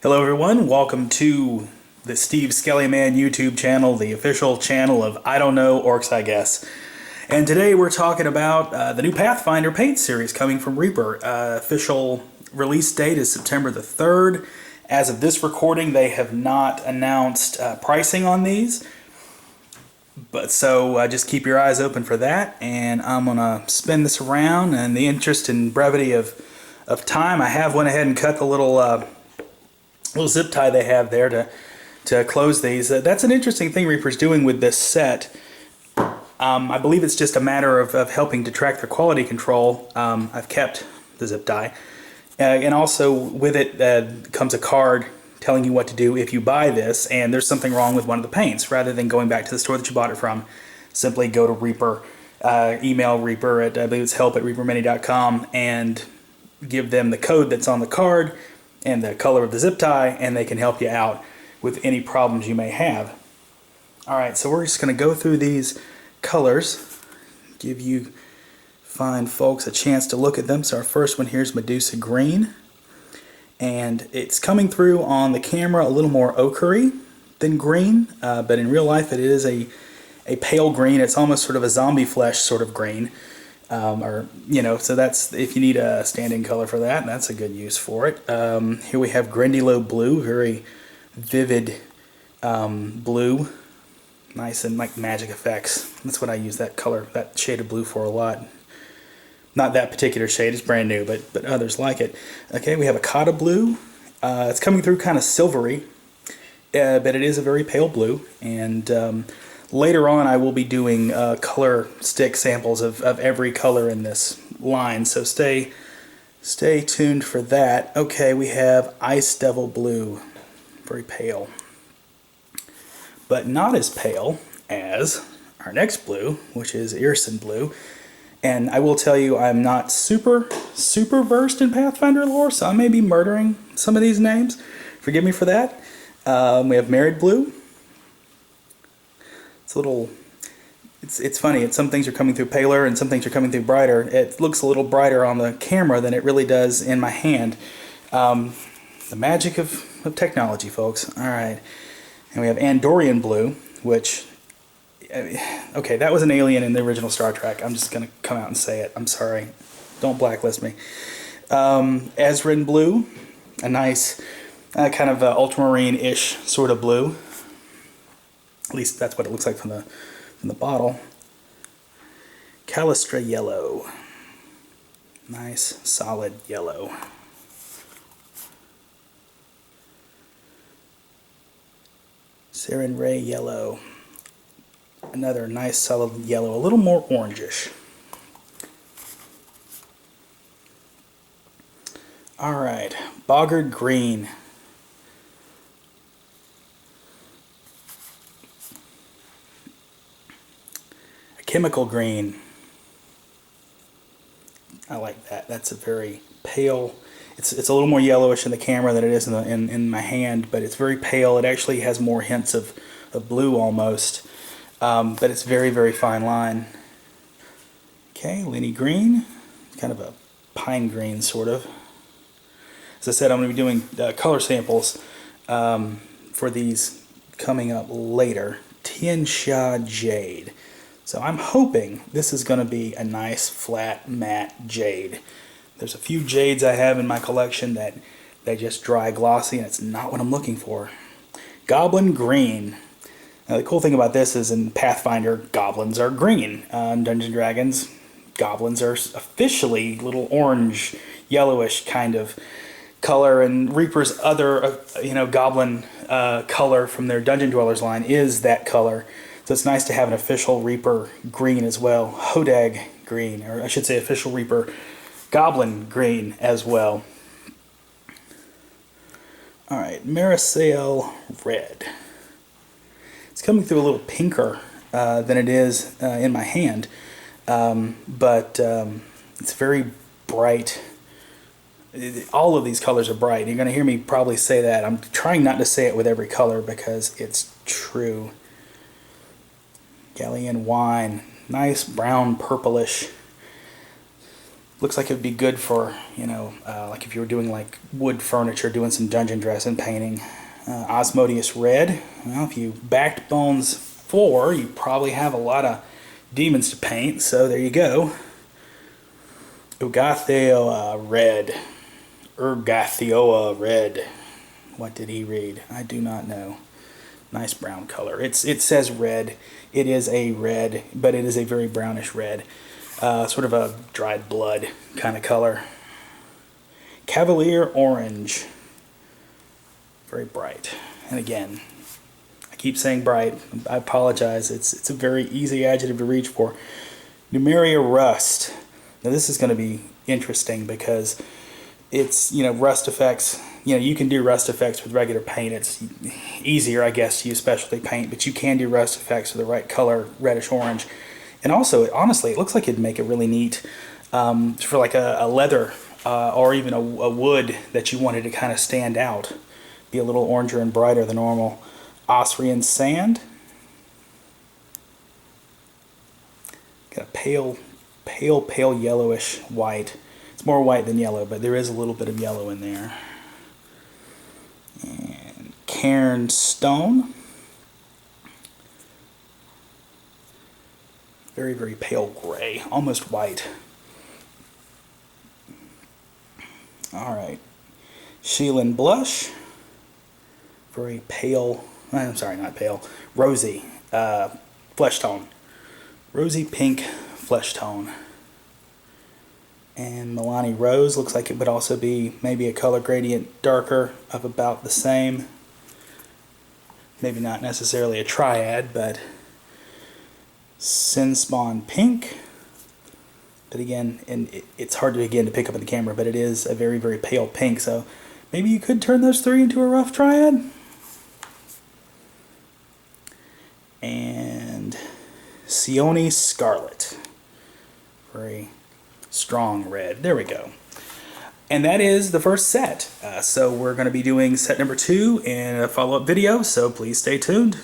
Hello everyone, welcome to the Steve Skellyman YouTube channel, the official channel of I Don't Know, Orcs I Guess. And today we're talking about the new Pathfinder paint series coming from Reaper. Official release date is September the 3rd. As of this recording, they have not announced pricing on these. But so just keep your eyes open for that, and I'm going to spin this around. And the interest and brevity of time, I have went ahead and cut the little zip tie they have there to close these. That's an interesting thing Reaper's doing with this set. I believe it's just a matter of helping to track their quality control. I've kept the zip tie. And also with it comes a card telling you what to do if you buy this and there's something wrong with one of the paints. Rather than going back to the store that you bought it from, simply go to Reaper, email Reaper at, I believe it's help@reapermini.com, and give them the code that's on the card and the color of the zip tie, and they can help you out with any problems you may have. Alright, so we're just going to go through these colors, give you fine folks a chance to look at them. So our first one here is Medusa Green, and it's coming through on the camera a little more ochre-y than green, but in real life it is a pale green. It's almost sort of a zombie flesh sort of green. So that's, if you need a stand-in color for that, that's a good use for it. Here we have Grindylow Blue, very vivid blue, nice and like magic effects. That's what I use that color, that shade of blue for a lot. Not that particular shade, it's brand new, but others like it. Okay, we have Akata Blue. It's coming through kind of silvery, but it is a very pale blue, and later on I will be doing color stick samples of every color in this line, so stay tuned for that. Okay, we have Ice Devil Blue, very pale, but not as pale as our next blue, which is Irrisen Blue. And I will tell you, I'm not super versed in Pathfinder lore, so I may be murdering some of these names. Forgive me for that. We have Married Blue. It's funny. Some things are coming through paler and some things are coming through brighter. It looks a little brighter on the camera than it really does in my hand. The magic of technology, folks. All right. And we have Andorian Blue, which, okay, that was an alien in the original Star Trek. I'm just going to come out and say it. I'm sorry. Don't blacklist me. Ezren Blue, a nice kind of ultramarine-ish sort of blue. At least that's what it looks like from the bottle. Calistra Yellow. Nice, solid yellow. Sarenrae Yellow. Another nice, solid yellow, a little more orangish. Alright, Boggard Green. Alchemical Green. I like that. That's a very pale. It's a little more yellowish in the camera than it is in my hand, but it's very pale. It actually has more hints of blue almost, but it's very, very fine line. Okay, Lini Green, kind of a pine green sort of. As I said, I'm going to be doing color samples for these coming up later. Tian Xia Jade. So I'm hoping this is going to be a nice flat matte jade. There's a few jades I have in my collection that they just dry glossy, and it's not what I'm looking for. Goblin Green. Now the cool thing about this is in Pathfinder, goblins are green. In Dungeons & Dragons, goblins are officially little orange, yellowish kind of color, and Reaper's other goblin color from their Dungeon Dwellers line is that color. So it's nice to have an official Reaper green as well. Hodag Green, or I should say official Reaper Goblin Green as well. Alright, Merisiel Red. It's coming through a little pinker than it is in my hand, but it's very bright. All of these colors are bright. You're going to hear me probably say that. I'm trying not to say it with every color because it's true. Cailean Wine, nice brown purplish Looks like it would be good for, you know, like if you were doing like wood furniture, doing some dungeon dressing painting. Asmodeus Red. Well, if you backed Bones 4, you probably have a lot of demons to paint, so there you go. Urgathoa Red. Urgathoa Red. What did he read? I do not know. Nice brown color. It says red. It is a red, but it is a very brownish red. Sort of a dried blood kind of color. Cavalier Orange. Very bright. And again, I keep saying bright. I apologize. It's a very easy adjective to reach for. Numeria Rust. Now this is going to be interesting because it's, you know, rust effects. You know, you can do rust effects with regular paint. It's easier, I guess, to use specialty paint, but you can do rust effects with the right color, reddish orange. And also, honestly, it looks like it'd make it really neat for like a leather or even a wood that you wanted to kind of stand out. Be a little oranger and brighter than normal. Osrian Sand. Got a pale yellowish white. It's more white than yellow, but there is a little bit of yellow in there. And Cairn Stone. Very, very pale gray, almost white. Alright. Shelyn Blush. Very pale, I'm sorry, not pale, rosy flesh tone. Rosy pink flesh tone. And MIlani Rose looks like it would also be maybe a color gradient darker of about the same. Maybe not necessarily a triad, but Sinspawn Pink. But again, and it's hard to pick up in the camera, but it is a very, very pale pink, so maybe you could turn those three into a rough triad. And Seoni Scarlet. Very strong red. There we go. And that is the first set. So we're going to be doing set number 2 in a follow-up video, so please stay tuned.